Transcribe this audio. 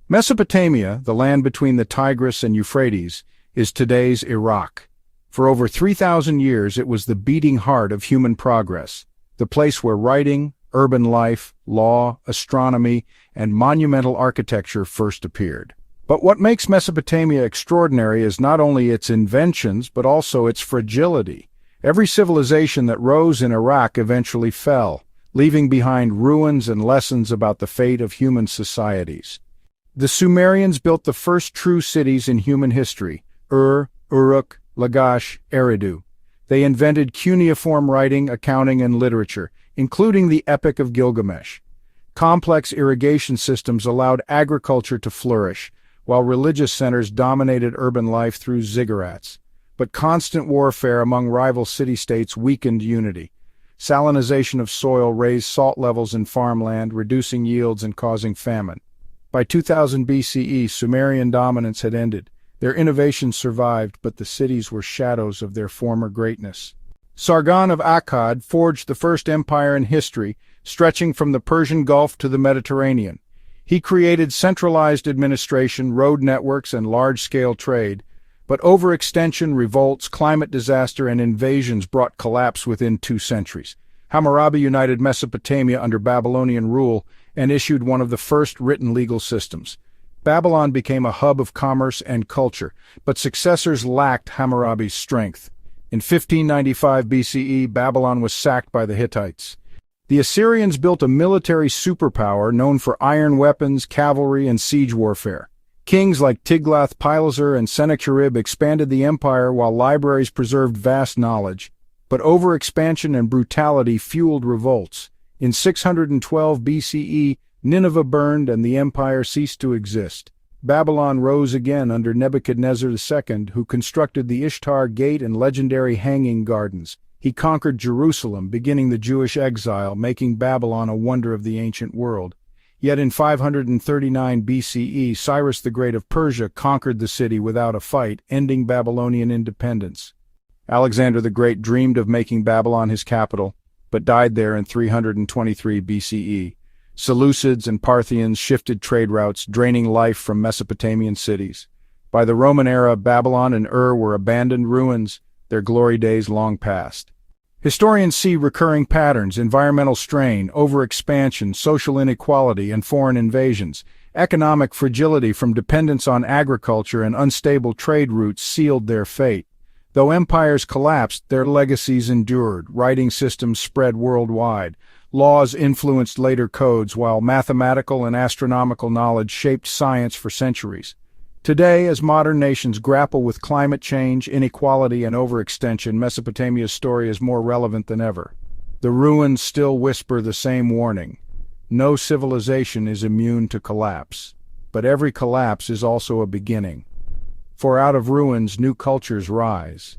Mesopotamia, the land between the Tigris and Euphrates, is today's Iraq. For over 3,000 years it was the beating heart of human progress, the place where writing, urban life, law, astronomy, and monumental architecture first appeared. But what makes Mesopotamia extraordinary is not only its inventions, but also its fragility. Every civilization that rose in Iraq eventually fell, leaving behind ruins and lessons about the fate of human societies. The Sumerians built the first true cities in human history: Ur, Uruk, Lagash, Eridu. They invented cuneiform writing, accounting, and literature, including the Epic of Gilgamesh. Complex irrigation systems allowed agriculture to flourish, while religious centers dominated urban life through ziggurats. But constant warfare among rival city-states weakened unity. Salinization of soil raised salt levels in farmland, reducing yields and causing famine. By 2000 BCE, Sumerian dominance had ended. Their innovations survived, but the cities were shadows of their former greatness. Sargon of Akkad forged the first empire in history, stretching from the Persian Gulf to the Mediterranean. He created centralized administration, road networks, and large-scale trade, but overextension, revolts, climate disaster, and invasions brought collapse within 2 centuries. Hammurabi united Mesopotamia under Babylonian rule and issued one of the first written legal systems. Babylon became a hub of commerce and culture, but successors lacked Hammurabi's strength. In 1595 BCE, Babylon was sacked by the Hittites. The Assyrians built a military superpower known for iron weapons, cavalry, and siege warfare. Kings like Tiglath-Pileser and Sennacherib expanded the empire while libraries preserved vast knowledge. But overexpansion and brutality fueled revolts. In 612 BCE, Nineveh burned and the empire ceased to exist. Babylon rose again under Nebuchadnezzar II, who constructed the Ishtar Gate and legendary Hanging Gardens. He conquered Jerusalem, beginning the Jewish exile, making Babylon a wonder of the ancient world. Yet in 539 BCE, Cyrus the Great of Persia conquered the city without a fight, ending Babylonian independence. Alexander the Great dreamed of making Babylon his capital, but died there in 323 BCE. Seleucids and Parthians shifted trade routes, draining life from Mesopotamian cities. By the Roman era, Babylon and Ur were abandoned ruins, their glory days long past. Historians see recurring patterns: environmental strain, overexpansion, social inequality, and foreign invasions. Economic fragility from dependence on agriculture and unstable trade routes sealed their fate. Though empires collapsed, their legacies endured. Writing systems spread worldwide. Laws influenced later codes, while mathematical and astronomical knowledge shaped science for centuries. Today, as modern nations grapple with climate change, inequality, and overextension, Mesopotamia's story is more relevant than ever. The ruins still whisper the same warning. No civilization is immune to collapse, but every collapse is also a beginning. For out of ruins, new cultures rise.